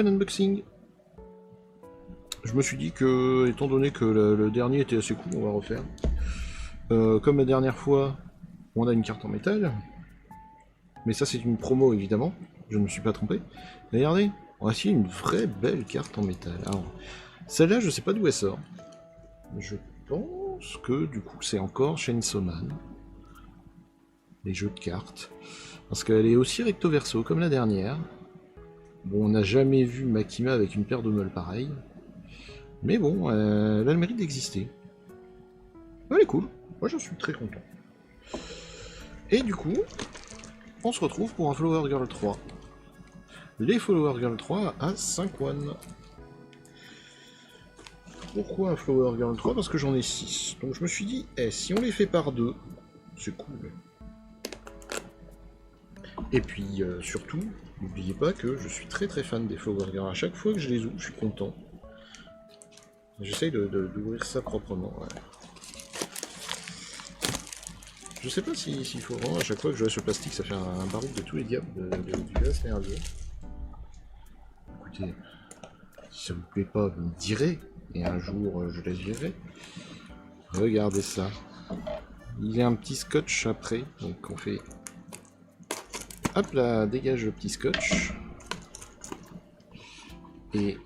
nouvel unboxing. Je me suis dit que, étant donné que le dernier était assez cool, on va refaire. Comme la dernière fois, on a une carte en métal. Mais ça, c'est une promo, évidemment. Je ne me suis pas trompé. Mais regardez, voici une vraie belle carte en métal. Alors, celle-là, je sais pas d'où elle sort. Je pense que, du coup, c'est encore Chainsaw Man. Les jeux de cartes. Parce qu'elle est aussi recto verso, comme la dernière. Bon, on n'a jamais vu Makima avec une paire de meules pareilles. Mais bon, elle a le mérite d'exister. Elle est cool. Moi, j'en suis très content. Et du coup, on se retrouve pour un Flower Girl 3. Les Flower Girl 3 à 5 won. Pourquoi un Flower Girl 3? Parce que j'en ai 6. Donc je me suis dit, si on les fait par 2, c'est cool. Et puis surtout, n'oubliez pas que je suis très très fan des Flower Girl. À chaque fois que je les ouvre, je suis content. J'essaye d'ouvrir ça proprement. Ouais. Je sais pas s'il faut vraiment, à chaque fois que je vois ce plastique, ça fait un baroud de tous les diables du gaz nerveux. Écoutez, si ça vous plaît pas, vous me direz, et un jour je les virerai. Regardez ça. Il y a un petit scotch après, donc on fait... Hop là, dégage le petit scotch. Et...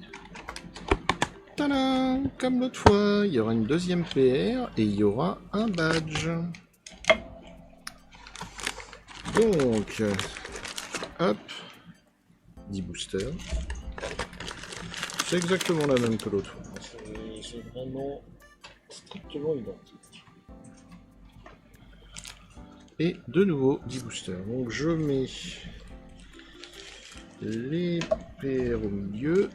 Tadam! Comme l'autre fois, il y aura une deuxième PR et il y aura un badge. Donc, hop, 10 boosters. C'est exactement la même que l'autre fois. C'est vraiment strictement identique. Et de nouveau 10 boosters. Donc je mets les PR au milieu.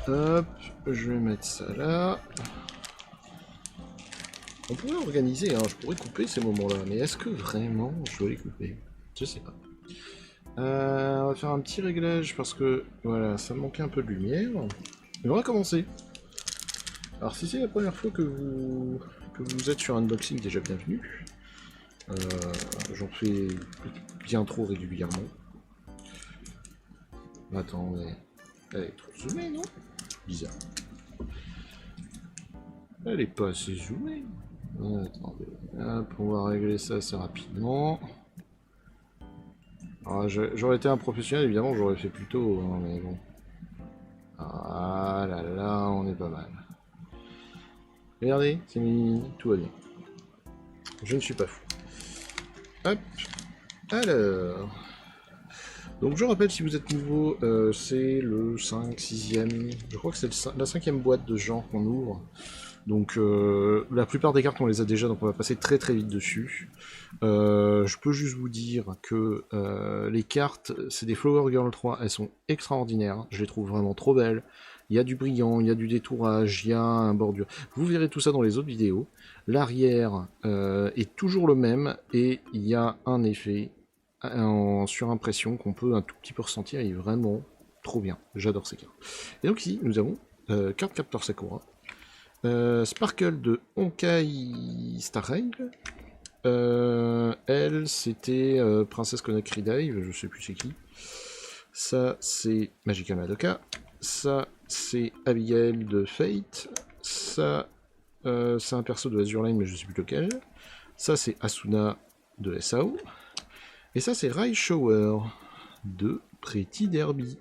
Hop, je vais mettre ça là. On pourrait organiser, hein, je pourrais couper ces moments-là, mais est-ce que vraiment je dois les couper? Je sais pas. On va faire un petit réglage parce que voilà, ça manquait un peu de lumière. Et on va commencer. Alors si c'est la première fois que vous êtes sur un unboxing, déjà bienvenue. J'en fais bien trop régulièrement. Attends, mais elle est trop zoomée, non? Bizarre. Elle est pas assez zoomée. Attendez, hop, on va régler ça assez rapidement. J'aurais été un professionnel, évidemment, j'aurais fait plus tôt, hein, mais bon. Ah là là, on est pas mal. Regardez, c'est mini, tout va bien. Je ne suis pas fou. Hop, alors... Donc je rappelle, si vous êtes nouveau, c'est le 5, 6e... Je crois que c'est la 5e boîte de ce genre qu'on ouvre. Donc la plupart des cartes on les a déjà, donc on va passer très très vite dessus. Je peux juste vous dire que les cartes, c'est des Flower Girl 3, elles sont extraordinaires, je les trouve vraiment trop belles. Il y a du brillant, il y a du détourage, il y a un bordure. Vous verrez tout ça dans les autres vidéos. L'arrière est toujours le même et il y a un effet en surimpression qu'on peut un tout petit peu ressentir, il est vraiment trop bien. J'adore ces cartes. Et donc ici, nous avons carte Captor Sakura. Sparkle de Honkai Star Rail. Elle, c'était Princesse Conakry Dive, je sais plus c'est qui. Ça, c'est Magica Madoka. Ça, c'est Abigail de Fate. Ça, c'est un perso de Azure Line, mais je sais plus lequel. Ça, c'est Asuna de SAO. Et ça, c'est Rai Shower de Pretty Derby.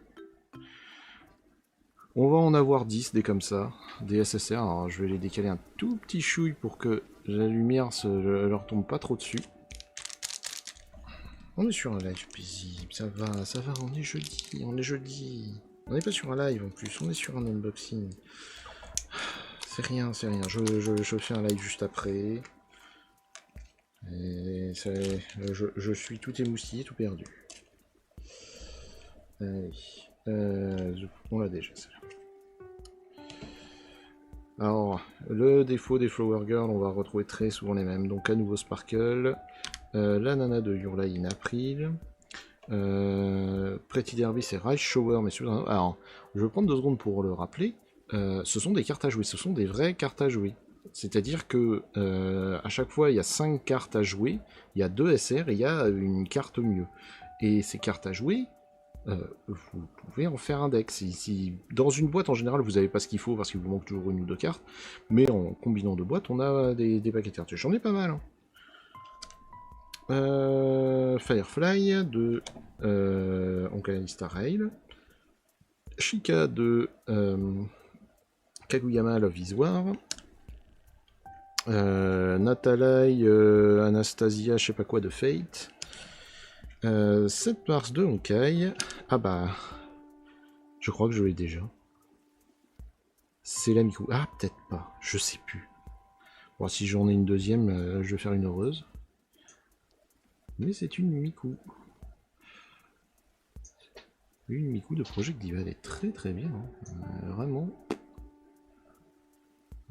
On va en avoir 10 des comme ça, des SSR, alors je vais les décaler un tout petit chouille pour que la lumière ne leur tombe pas trop dessus. On est sur un live paisible, ça va, on est jeudi. On n'est pas sur un live en plus, on est sur un unboxing. C'est rien, je fais un live juste après. Et je suis tout émoustillé, tout perdu. Allez, on l'a déjà ça. Alors, le défaut des Flower Girl, on va retrouver très souvent les mêmes. Donc à nouveau Sparkle, la nana de Your Lie in April, Pretty Derby c'est Rise Shower, mais sur un... Alors, je vais prendre 2 secondes pour le rappeler, ce sont des cartes à jouer, ce sont des vraies cartes à jouer. C'est-à-dire que à chaque fois il y a 5 cartes à jouer, il y a 2 SR et il y a une carte au mieux. Et ces cartes à jouer, vous pouvez en faire un deck. Si dans une boîte, en général, vous n'avez pas ce qu'il faut parce qu'il vous manque toujours une ou deux cartes, mais en combinant deux boîtes, on a des paquets de cartes. J'en ai pas mal. Hein. Firefly de Honkai Star Rail. Shika de Kaguyama Love is War. Natalai, Anastasia, je sais pas quoi de Fate. 7 mars de Honkai. Ah bah. Je crois que je l'ai déjà. C'est la Miku. Ah, peut-être pas. Je sais plus. Bon, si j'en ai une deuxième, je vais faire une heureuse. Mais c'est une Miku. Une Miku de Project Diva. Elle est très très bien. Hein. Vraiment.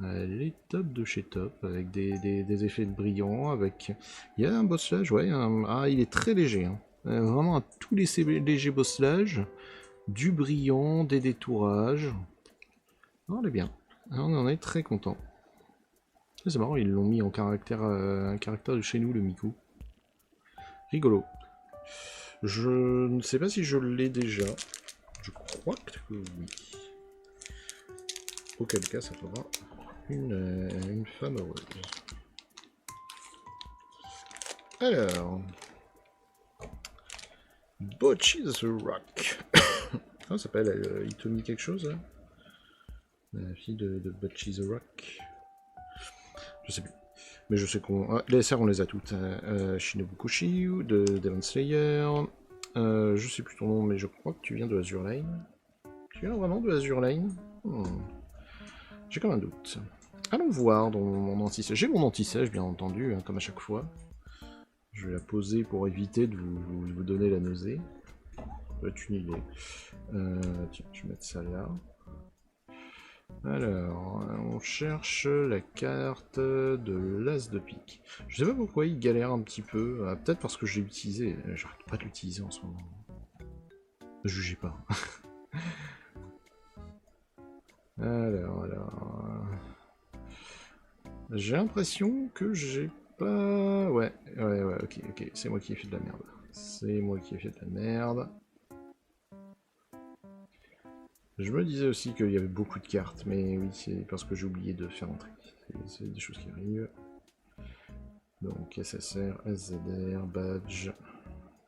Elle est top de chez top. Avec des effets de brillant. Avec... Il y a un bosselage, ouais. Ah, il est très léger. Hein. Vraiment un tout léger bosselage. Du brillant, des détourages. Non, elle est bien. On en est très content. C'est marrant, ils l'ont mis en caractère, un caractère de chez nous, le Miku. Rigolo. Je ne sais pas si je l'ai déjà. Je crois que oui. Auquel cas, ça fera une femme heureuse. Alors... Bocchi's Rock. Ça s'appelle Itomi quelque chose, hein. La fille de Bocchi's Rock. Je sais plus. Mais je sais qu'on... Ah, les SR, on les a toutes. Shinobu Koshiu, de Demon Slayer. Je sais plus ton nom, mais je crois que tu viens de Azure Lane. Tu viens vraiment de Azure Lane? J'ai comme un doute. Allons voir dans mon anti-sèche. J'ai mon anti-sèche, bien entendu, hein, comme à chaque fois. Je vais la poser pour éviter de vous donner la nausée. Ça va être une idée. Tiens, je vais mettre ça là. Alors, on cherche la carte de l'As de pique. Je sais pas pourquoi il galère un petit peu. Peut-être parce que je l'ai utilisé. J'arrête pas de l'utiliser en ce moment. Ne jugez pas. Alors... J'ai l'impression que j'ai pas... Ouais, ok. C'est moi qui ai fait de la merde. C'est moi qui ai fait de la merde. Je me disais aussi qu'il y avait beaucoup de cartes, mais oui, c'est parce que j'ai oublié de faire entrer. C'est des choses qui arrivent. Donc SSR, SZR, badge.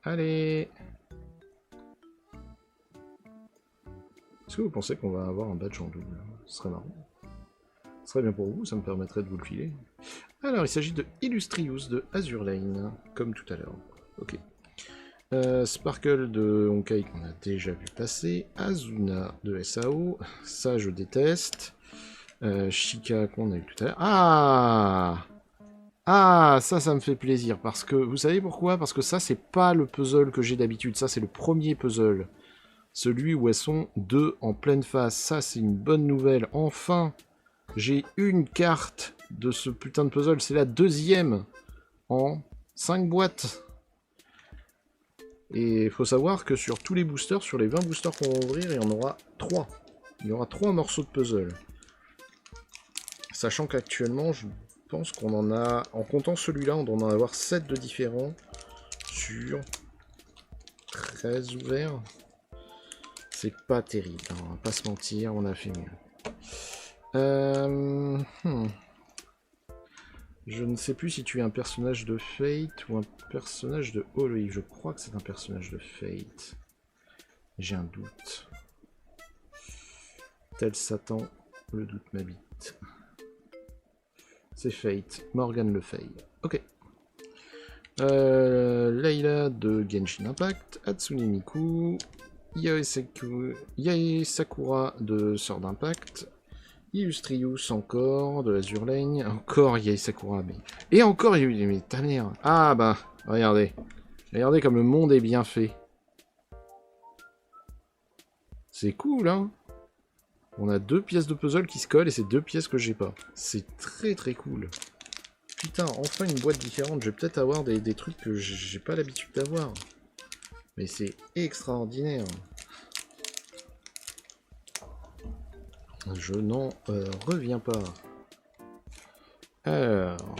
Allez! Est-ce que vous pensez qu'on va avoir un badge en double? Ce serait marrant. Ce serait bien pour vous, ça me permettrait de vous le filer. Alors, il s'agit de Illustrious de Azure Lane, comme tout à l'heure. Ok. Sparkle de Honkai qu'on a déjà vu passer. Azuna de SAO. Ça, je déteste. Shika qu'on a eu tout à l'heure. Ah, ça me fait plaisir. Parce que, vous savez pourquoi? Parce que ça, c'est pas le puzzle que j'ai d'habitude. Ça, c'est le premier puzzle. Celui où elles sont deux en pleine face. Ça, c'est une bonne nouvelle. Enfin, j'ai une carte de ce putain de puzzle. C'est la deuxième en 5 boîtes. Et il faut savoir que sur tous les boosters, sur les 20 boosters qu'on va ouvrir, il y en aura 3. Il y aura 3 morceaux de puzzle. Sachant qu'actuellement, je pense qu'on en a... En comptant celui-là, on doit en avoir 7 de différents sur 13 ouverts. C'est pas terrible, hein, on va pas se mentir, on a fait mieux. Je ne sais plus si tu es un personnage de Fate ou un personnage de Hollow. Je crois que c'est un personnage de Fate. J'ai un doute. Tel Satan, le doute m'habite. C'est Fate. Morgan Le Fay. Ok. Layla de Genshin Impact. Hatsune Miku. Yae Sakura de Sword Impact. Illustrious encore, de Azure Lane, encore Yae Sakura, mais... Et encore mais ta mère. Ah bah, regardez. Regardez comme le monde est bien fait. C'est cool, hein. On a 2 pièces de puzzle qui se collent et c'est 2 pièces que j'ai pas. C'est très très cool. Putain, enfin une boîte différente. Je vais peut-être avoir des trucs que j'ai pas l'habitude d'avoir. Mais c'est extraordinaire. Je n'en reviens pas. Alors,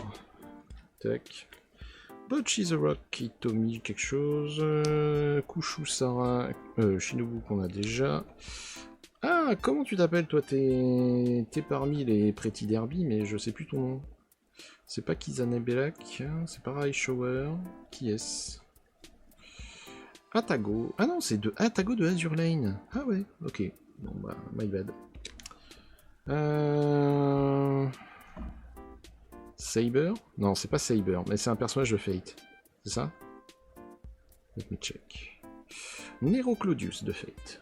tac. Bocchi the Rock, Hitomi quelque chose, Kushu Sara, Shinobu qu'on a déjà. Ah, comment tu t'appelles toi? T'es parmi les Pretty Derby, mais je sais plus ton nom. C'est pas Kizane Belak, c'est pas Rai Shower. Qui est-ce? Atago. Ah non, c'est de Atago de Azur Lane. Ah ouais, ok. Bon bah, my bad. Saber? Non, c'est pas Saber, mais c'est un personnage de Fate. C'est ça? Let me check. Nero Claudius de Fate.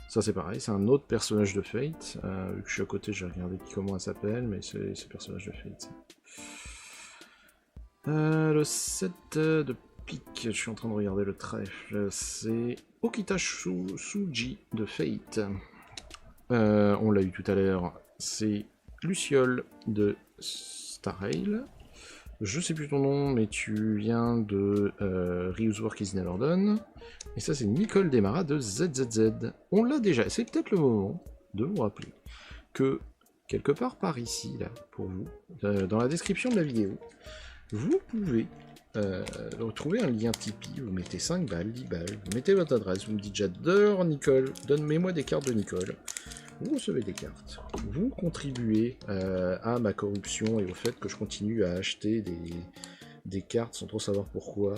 Ça c'est pareil, c'est un autre personnage de Fate. Vu que je suis à côté, j'ai regardé comment elle s'appelle, mais c'est ce personnage de Fate. Le set de pique, je suis en train de regarder le trèfle, c'est Okita Suji de Fate. On l'a eu tout à l'heure, c'est Luciole de Starrail. Je sais plus ton nom, mais tu viens de Ryu's Work is Never Done. Et ça, c'est Nicole Demara de ZZZ. On l'a déjà. C'est peut-être le moment de vous rappeler que, quelque part par ici, là, pour vous, dans la description de la vidéo, vous pouvez retrouver un lien Tipeee. Vous mettez 5 balles, 10 balles, vous mettez votre adresse, vous me dites j'adore Nicole, donne-moi des cartes de Nicole. Vous recevez des cartes, vous contribuez à ma corruption et au fait que je continue à acheter des cartes sans trop savoir pourquoi,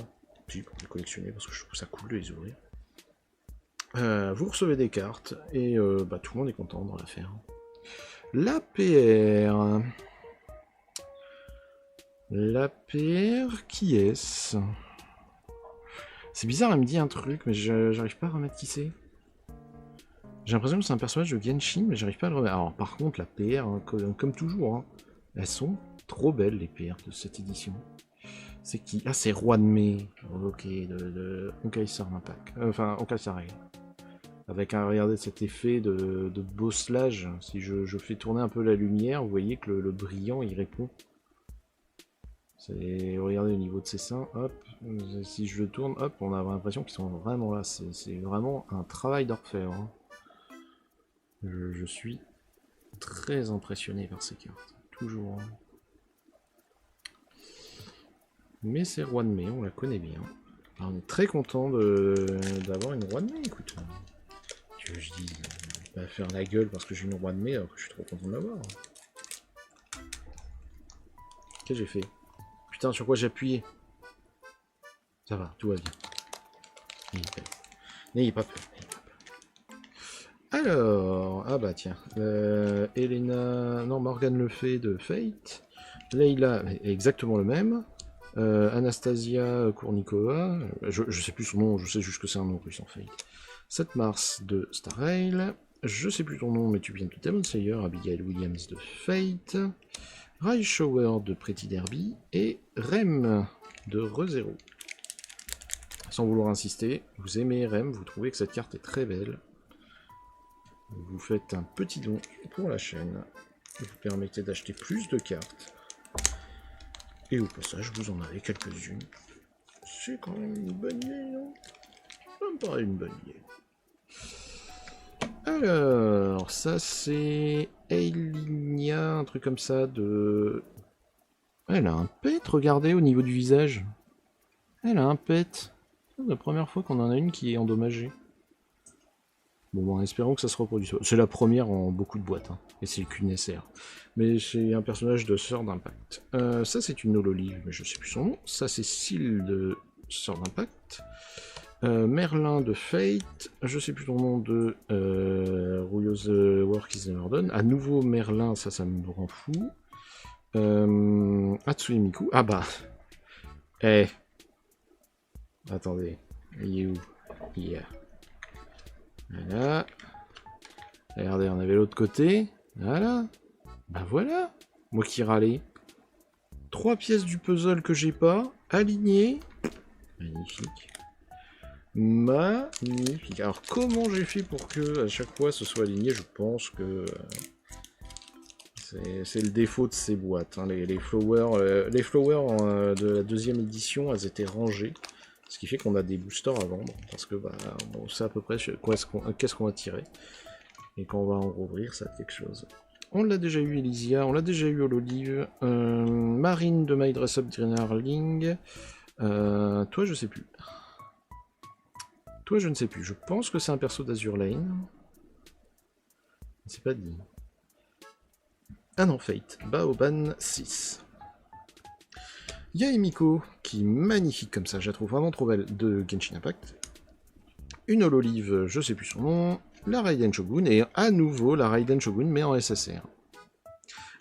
puis pour les collectionner parce que je trouve ça cool de les ouvrir. Vous recevez des cartes et bah, tout le monde est content dans l'affaire. La PR. La PR, qui est-ce? C'est bizarre, elle me dit un truc, mais j'arrive pas à remettre qui c'est. J'ai l'impression que c'est un personnage de Genshin, mais j'arrive pas à le remettre. Alors par contre, la PR, hein, comme toujours, hein, elles sont trop belles, les PR de cette édition. C'est qui? Ah, c'est Roi de Mai. Ok, de Honkai Star Impact. Enfin, Honkai Star Rail. Avec un, regardez cet effet de bosselage. Si je fais tourner un peu la lumière, vous voyez que le brillant, il répond. Regardez au niveau de ses seins, hop, si je le tourne, hop, on a l'impression qu'ils sont vraiment là. C'est vraiment un travail d'orfèvre. Hein. Je suis très impressionné par ces cartes, toujours. Mais c'est Roi de Mai, on la connaît bien. Alors, on est très content d'avoir une Roi de Mai, écoute. Tu veux que je dis, pas faire la gueule parce que j'ai une Roi de Mai alors que je suis trop content de l'avoir. Qu'est-ce que j'ai fait? Putain, sur quoi j'ai appuyé? Ça va, tout va bien. N'ayez pas peur. Alors, ah bah tiens, Elena, non, Morgane le fait de Fate, Leila, exactement le même, Anastasia Kournikova, je sais plus son nom, je sais juste que c'est un nom russe en Fate, 7 mars de Starrail, je sais plus ton nom, mais tu viens de Demon Slayer, Abigail Williams de Fate, Rai Shower de Pretty Derby, et Rem de ReZero. Sans vouloir insister, vous aimez Rem, vous trouvez que cette carte est très belle. Vous faites un petit don pour la chaîne. Vous permettez d'acheter plus de cartes. Et au passage, vous en avez quelques-unes. C'est quand même une bonne idée, non? Ça me paraît une bonne idée. Alors, ça c'est Eilinia, un truc comme ça de... Elle a un pet, regardez, au niveau du visage. Elle a un pet. C'est la première fois qu'on en a une qui est endommagée. Bon, en espérant que ça se reproduise. C'est la première en beaucoup de boîtes, hein, et c'est qu'une SR. Mais c'est un personnage de Sœur d'Impact. Ça, c'est une Hololive, mais je sais plus son nom. Ça, c'est Syl de Sœur d'Impact. Merlin de Fate. Je sais plus ton nom de Ryu's Work is Never Done. À nouveau Merlin, ça me rend fou. Hatsune Miku. Ah bah. Eh. Attendez. Il est où? Yeah. Voilà. Regardez, on avait l'autre côté. Voilà. Bah voilà. Moi qui râlais. 3 pièces du puzzle que j'ai pas. Alignées. Magnifique. Magnifique. Alors comment j'ai fait pour que à chaque fois ce soit aligné? Je pense que c'est le défaut de ces boîtes. Hein. Les flowers de la deuxième édition, elles étaient rangées. Ce qui fait qu'on a des boosters à vendre, parce que bah, on sait à peu près qu'est-ce qu'on va tirer. Et quand on va en rouvrir, ça a quelque chose. On l'a déjà eu Elysia, on l'a déjà eu Hololive. Marine de My Dress Up Darling. Toi, je sais plus. Toi, je ne sais plus. Je pense que c'est un perso d'Azur Lane. C'est pas dit. Ah non, Fate. Baoban 6. Yaemiko, qui est magnifique comme ça, je la trouve vraiment trop belle, de Genshin Impact. Une Hololive, je sais plus son nom. La Raiden Shogun, et à nouveau la Raiden Shogun, mais en SSR.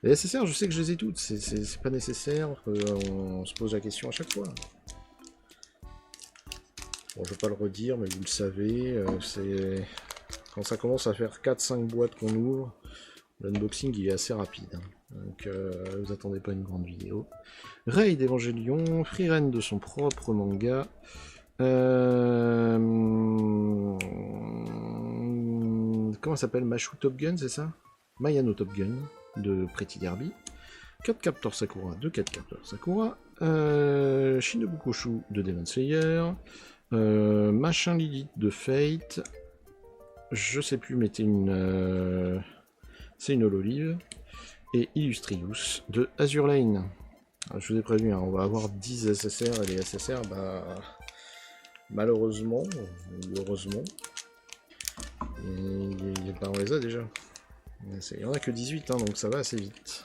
Les SSR, je sais que je les ai toutes, c'est pas nécessaire, on se pose la question à chaque fois. Bon, je vais pas le redire, mais vous le savez, c'est... Quand ça commence à faire 4-5 boîtes qu'on ouvre, l'unboxing il est assez rapide. Hein. Donc vous attendez pas une grande vidéo. Raid Evangelion, Frieren de son propre manga. Comment ça s'appelle? Mashu Top Gun, c'est ça? Mayano Top Gun de Pretty Derby. 4 Captors Sakura de 4 Captors Sakura. Shinobu Koshu de Demon Slayer. Machin Lilith de Fate. Je sais plus, mettez une. C'est une Hololive. Et Illustrius de Azur Lane. Alors, je vous ai prévenu, hein, on va avoir 10 SSR et les SSR, bah. Malheureusement, ou heureusement, on les a déjà. Il n'y en a que 18, hein, donc ça va assez vite.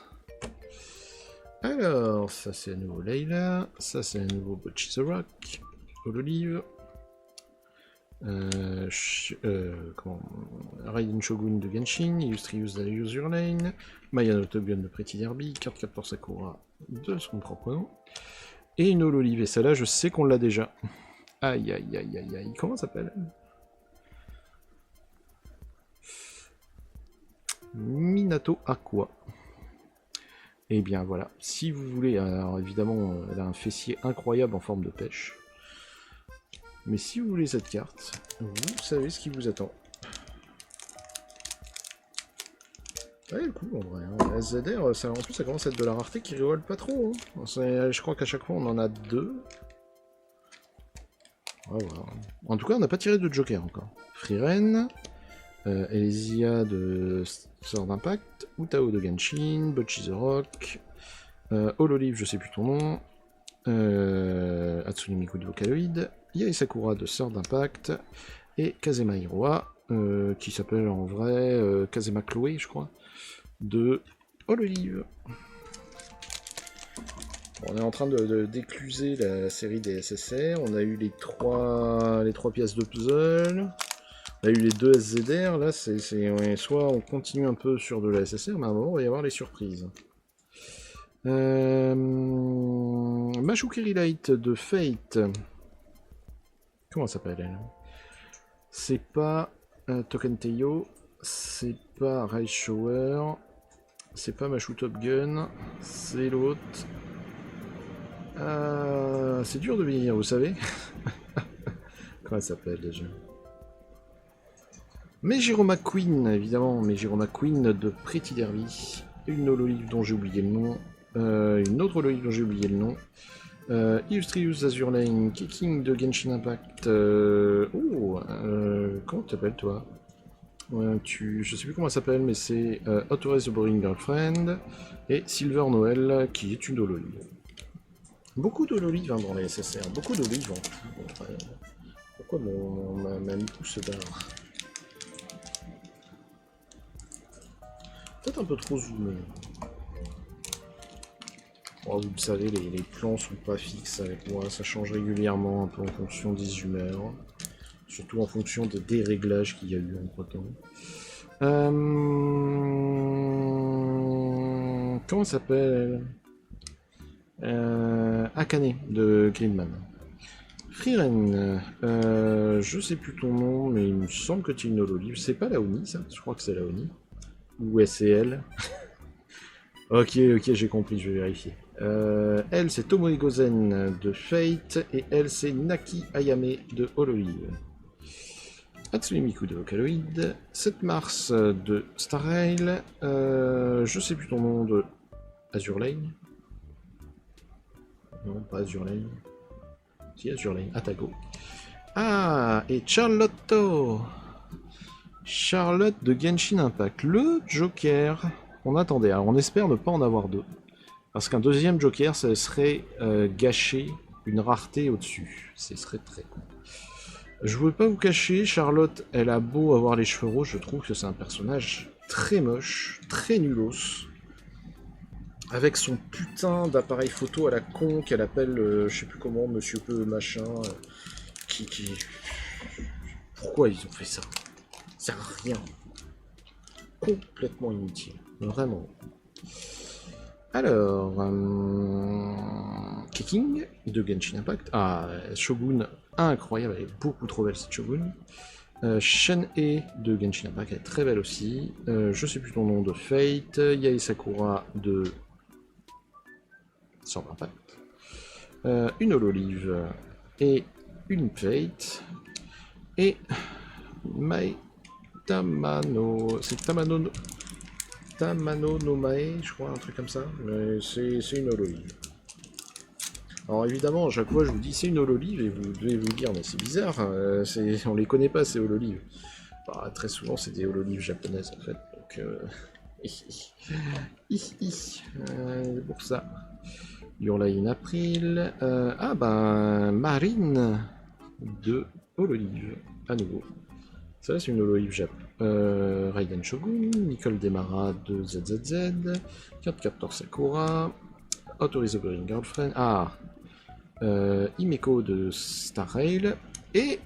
Alors, ça c'est à nouveau Layla, ça c'est à nouveau Bocchi the Rock, Hololive, Raiden Shogun de Genshin, Illustrius de Azur Lane, Mayano Togun de Pretty Derby, Card Captor Sakura de son propre nom, et une Hololive, et celle-là je sais qu'on l'a déjà. Aïe aïe aïe aïe aïe, comment ça s'appelle? Minato Aqua. Et bien voilà, si vous voulez, alors évidemment elle a un fessier incroyable en forme de pêche. Mais si vous voulez cette carte, vous savez ce qui vous attend. Ouais, cool en vrai. Hein. SZR, ça, en plus ça commence à être de la rareté qui rigole pas trop. Hein. Je crois qu'à chaque fois on en a 2. Ouais, voilà. En tout cas, on n'a pas tiré de Joker encore. Frieren, Elysia de Sword d'Impact, Utao de Genshin, Bocchi the Rock, Hololive, je sais plus ton nom, Hatsune Miku de Vocaloid, Yae Sakura de Sword d'Impact, et Kazema Hiroa, qui s'appelle en vrai Kazema Chloé, je crois, de Hololive. On est en train de d'écluser la série des SSR. On a eu les trois pièces de puzzle. On a eu les 2 SZR. Là, soit on continue un peu sur de la SSR, mais à un moment, il va y avoir les surprises. Mashukiri Light de Fate. Comment ça s'appelle elle? C'est pas Token Teio. C'est pas Rise Shower. C'est pas Mashu Top Gun. C'est l'autre. C'est dur de venir, vous savez. Comment elle s'appelle déjà? Mejiro McQueen, évidemment. Mejiro McQueen de Pretty Derby. Une Hololive dont j'ai oublié le nom. Une autre Hololive dont j'ai oublié le nom. Illustrius Azur Lane, Kicking de Genshin Impact. Comment t'appelles toi? Je sais plus comment elle s'appelle, mais c'est Authorize the Boring Girlfriend. Et Silver Noel, qui est une Hololive. Beaucoup d'Hololive hein, dans les SSR, beaucoup d'Hololive en tout. Pourquoi ma Miku se barre? Peut-être un peu trop zoomé. Oh, vous le savez, les plans sont pas fixes avec moi, ça change régulièrement un peu en fonction des humeurs. Surtout en fonction des déréglages qu'il y a eu entre temps. Comment ça s'appelle Akane de Greenman. Frieren, je sais plus ton nom, mais il me semble que tu es une Hololive. C'est pas Laoni, ça? Je crois que c'est Laoni. Ou SCL. Ok, j'ai compris, je vais vérifier. Elle, c'est Tomoe Gozen de Fate, et elle, c'est Naki Ayame de Hololive. Hatsune Miku de Vocaloid, 7 Mars de Star Rail, je sais plus ton nom de Azur Lane. Non, pas Azur Lane. Si, Azur Lane, Atago. Ah, et Charlotte de Genshin Impact, le Joker. on attendait. Alors on espère ne pas en avoir deux. Parce qu'un deuxième Joker, ça serait gâcher une rareté au-dessus. Ce serait très con. Je ne veux pas vous cacher, Charlotte, elle a beau avoir les cheveux roses, je trouve que c'est un personnage très moche, très nulos. Avec son putain d'appareil photo à la con qu'elle appelle, je sais plus comment, Monsieur Peu machin, qui... Pourquoi ils ont fait ça? Ça sert à rien. Complètement inutile. Vraiment. Alors... Kicking de Genshin Impact. Ah, Shogun, incroyable, elle est beaucoup trop belle cette Shogun. Shen-E de Genshin Impact, elle est très belle aussi. Je sais plus ton nom, de Fate. Yae Sakura de Sword Impact. Une Hololive et une Fate. Et Mai Tamano. C'est Tamano no Mae, je crois, un truc comme ça. Mais c'est une Hololive. Alors évidemment, à chaque fois je vous dis c'est une Hololive et vous devez vous dire mais c'est bizarre, on les connaît pas ces Hololives. Bah, très souvent c'est des Hololives japonaises en fait, donc c'est pour ça. Hurlaïn April, ah ben Marine de Hololive, à nouveau. Ça c'est une Hololive Jap. Raiden Shogun, Nicole Demara de ZZZ, Captor Sakura, Authorize Obering Girlfriend, Himeko de Star Rail, et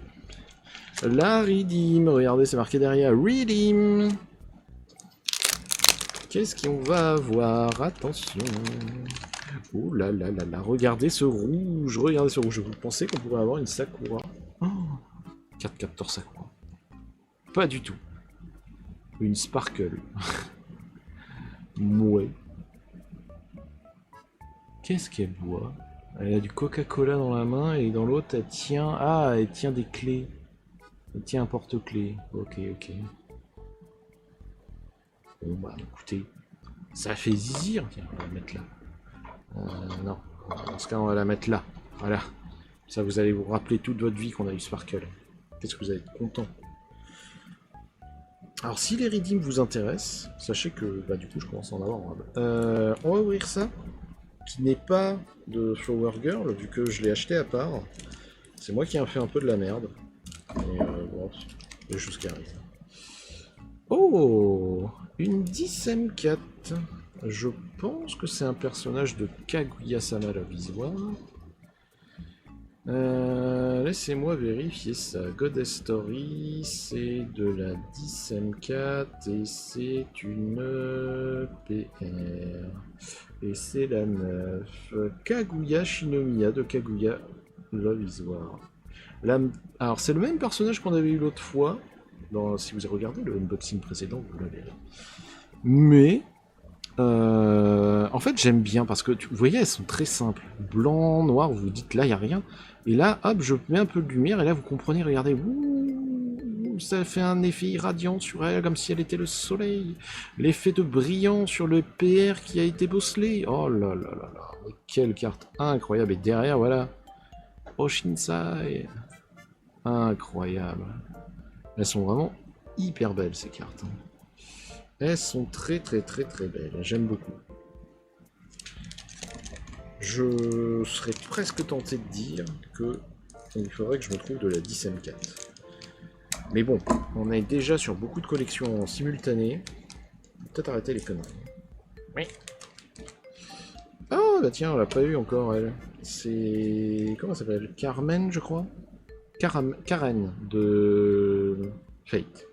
la Redeem, regardez c'est marqué derrière, Redeem. Qu'est-ce qu'on va avoir? Attention. Oh là là là là, regardez ce rouge, vous pensez qu'on pourrait avoir une Sakura? Oh, carte Captor Sakura. Pas du tout. Une Sparkle. Mouais. Qu'est-ce qu'elle boit? Elle a du Coca-Cola dans la main et dans l'autre elle tient... Ah, elle tient des clés. Elle tient un porte-clés. Ok, ok. Bon bah écoutez, ça fait zizir. Tiens, on va la mettre là. Non, dans ce cas on va la mettre là. Voilà. Ça vous allez vous rappeler toute votre vie qu'on a eu Sparkle. Qu'est-ce que vous allez être content. Alors si les redeems vous intéressent, sachez que bah du coup je commence à en avoir. On va ouvrir ça. Qui n'est pas de Flower Girl, vu que je l'ai acheté à part. C'est moi qui ai fait un peu de la merde. Et bon, des choses qui arrivent. Oh, une 10M4. Je pense que c'est un personnage de Kaguya-sama Love is War. Laissez-moi vérifier ça. Goddess Story, c'est de la 10M4 et c'est une PR. Et c'est la 9. Kaguya Shinomiya de Kaguya Love is War. Alors c'est le même personnage qu'on avait eu l'autre fois. Si vous avez regardé le unboxing précédent, vous l'avez. Mais en fait j'aime bien parce que vous voyez elles sont très simples. Blanc, noir, vous vous dites là il n'y a rien. Et là hop je mets un peu de lumière et là vous comprenez, regardez, ouh, ça fait un effet irradiant sur elle comme si elle était le soleil. L'effet de brillant sur le PR qui a été bosselé. Oh là là là là, mais quelle carte incroyable. Et derrière voilà, Oshinsai. Incroyable. Elles sont vraiment hyper belles ces cartes. Elles sont très très très très belles, j'aime beaucoup. Je serais presque tenté de dire que il faudrait que je me trouve de la 10M4. Mais bon, on est déjà sur beaucoup de collections en simultané. Peut-être arrêter les conneries. Oui. Oh bah tiens, on l'a pas eu encore elle. C'est... comment ça s'appelle? Carmen je crois. Karen de Fate.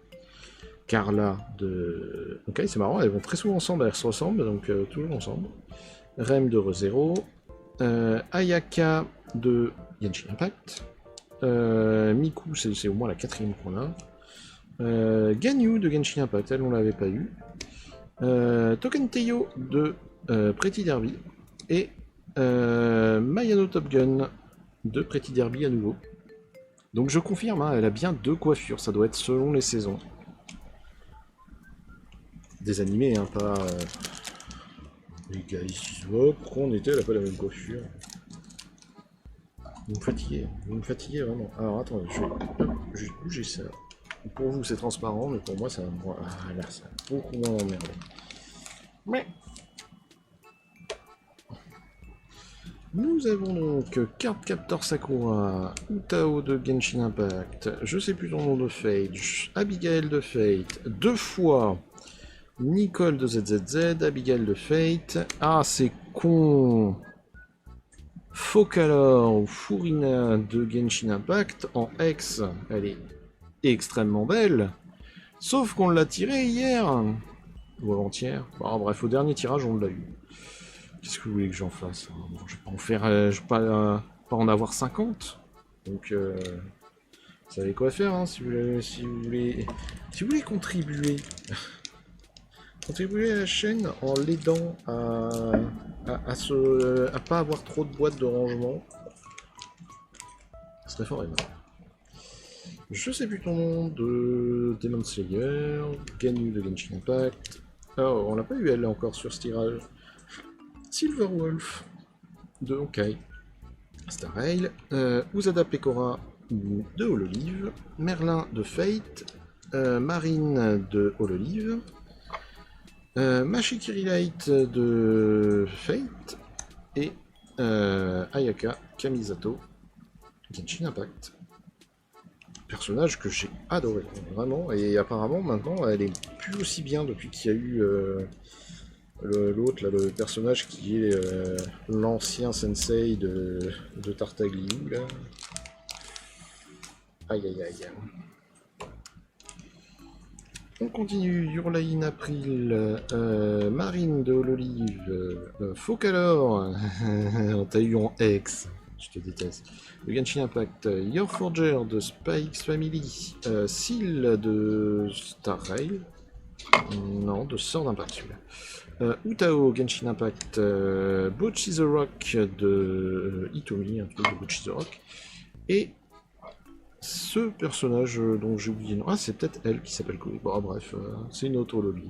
Carla de... Ok, c'est marrant, elles vont très souvent ensemble, elles se ressemblent, donc toujours ensemble. Rem de ReZero. Ayaka de Genshin Impact. Miku, c'est au moins la 4ème qu'on a. Ganyu de Genshin Impact, elle on l'avait pas eu. Tokenteyo de Pretty Derby. Et Mayano Top Gun de Pretty Derby à nouveau. Donc je confirme, hein, elle a bien deux coiffures, ça doit être selon les saisons. Des animés, hein, pas... Les gars, ici, oh, pourquoi on était, elle a pas la même coiffure. Vous me fatiguez vraiment. Alors attendez, je vais juste bouger ça. Pour vous c'est transparent, mais pour moi ça va... Ah là, ça a beaucoup moins emmerdé. Mais nous avons donc Cardcaptor Sakura, Utao de Genshin Impact, je sais plus ton nom de Fate, Abigail de Fate, 2 fois Nicole de ZZZ, Abigail de Fate. Ah, c'est con! Focalor ou Furina de Genshin Impact en X. Elle est extrêmement belle. Sauf qu'on l'a tirée hier. Ou avant-hier. Bon, bref, au dernier tirage, on l'a eu. Qu'est-ce que vous voulez que j'en fasse? Bon, je vais pas en faire. Je vais pas en avoir 50. Donc, vous savez quoi faire, hein, si vous voulez contribuer. Contribuer à la chaîne en l'aidant à pas avoir trop de boîtes de rangement. Ce serait fort énorme. Je sais plus ton nom de Demon Slayer, Ganu de Genshin Impact. Oh, on l'a pas eu elle encore sur ce tirage. Silverwolf de Honkai. Star Rail. Uzada Pekora de Hololive. Merlin de Fate. Marine de Hololive. Mashikiri Light de Fate et Ayaka Kamisato Genshin Impact. Personnage que j'ai adoré, vraiment, et apparemment maintenant elle est plus aussi bien depuis qu'il y a eu l'autre, le personnage qui est l'ancien sensei de Tartaglia. Là. Aïe aïe aïe. On continue, Yurlaïn April, Marine de Hololive, Focalor, on t'a eu en X, je te déteste. Le Genshin Impact, Your Forger de Spikes Family, Seal de Star Rail, non, de Sword Impact celui-là. Utao, Genshin Impact, Bocchi the Rock de Hitomi, un truc de Bocchi the Rock, et ce personnage dont j'ai oublié le nom. Ah, c'est peut-être elle qui s'appelle Chloé. Bon, bref, c'est une autre lobby.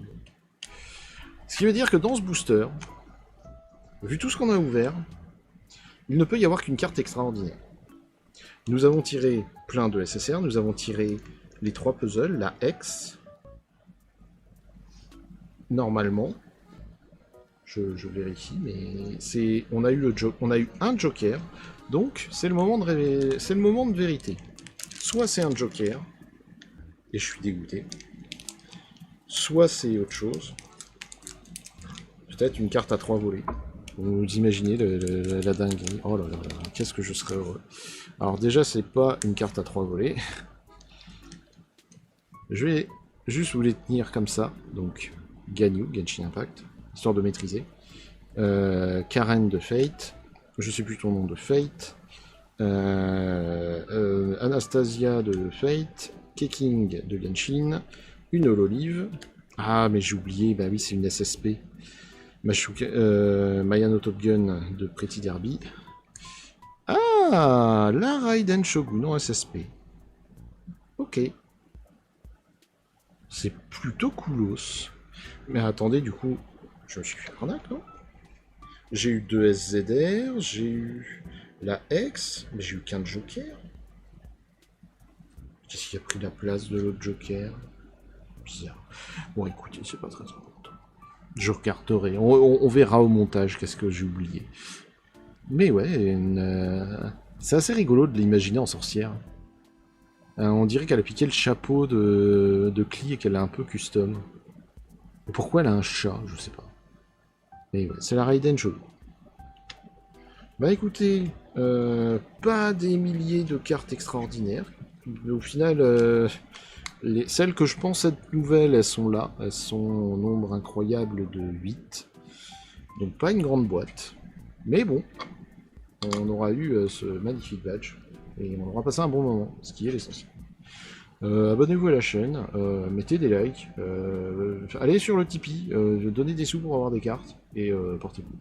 Ce qui veut dire que dans ce booster, vu tout ce qu'on a ouvert, il ne peut y avoir qu'une carte extraordinaire. Nous avons tiré plein de SSR, nous avons tiré les 3 puzzles, la X. Normalement, je vérifie, mais c'est on a eu un Joker, donc c'est le moment de vérité. Soit c'est un Joker, et je suis dégoûté. Soit c'est autre chose. Peut-être une carte à 3 volets. Vous imaginez la dinguerie. Oh là là, qu'est-ce que je serais heureux. Alors déjà, c'est pas une carte à 3 volets. Je vais juste vous les tenir comme ça. Donc, Ganyu, Genshin Impact, histoire de maîtriser. Karen de Fate. Je sais plus ton nom de Fate. Anastasia de Fate, Keking de Genshin, une Hololive. Ah, mais j'ai oublié, bah oui, c'est une SSP. Mayano Top Gun de Pretty Derby. Ah, la Raiden Shogun en SSP. Ok. C'est plutôt coolos. Mais attendez, du coup, je me suis fait arnaque, non? J'ai eu 2 SZR, j'ai eu la X, mais j'ai eu qu'un Joker. Qu'est-ce qui a pris la place de l'autre Joker? Bizarre. Bon, écoutez, c'est pas très important. Je regarderai. On verra au montage qu'est-ce que j'ai oublié. Mais ouais, c'est assez rigolo de l'imaginer en sorcière. On dirait qu'elle a piqué le chapeau de Klee et qu'elle est un peu custom. Et pourquoi elle a un chat? Je sais pas. Mais ouais, c'est la Raiden Shogun. Bah écoutez, pas des milliers de cartes extraordinaires. Mais au final, celles que je pense être nouvelles, elles sont là. Elles sont au nombre incroyable de 8. Donc pas une grande boîte. Mais bon, on aura eu ce magnifique badge. Et on aura passé un bon moment, ce qui est l'essentiel. Abonnez-vous à la chaîne, mettez des likes, allez sur le Tipeee, donnez des sous pour avoir des cartes, et portez-vous.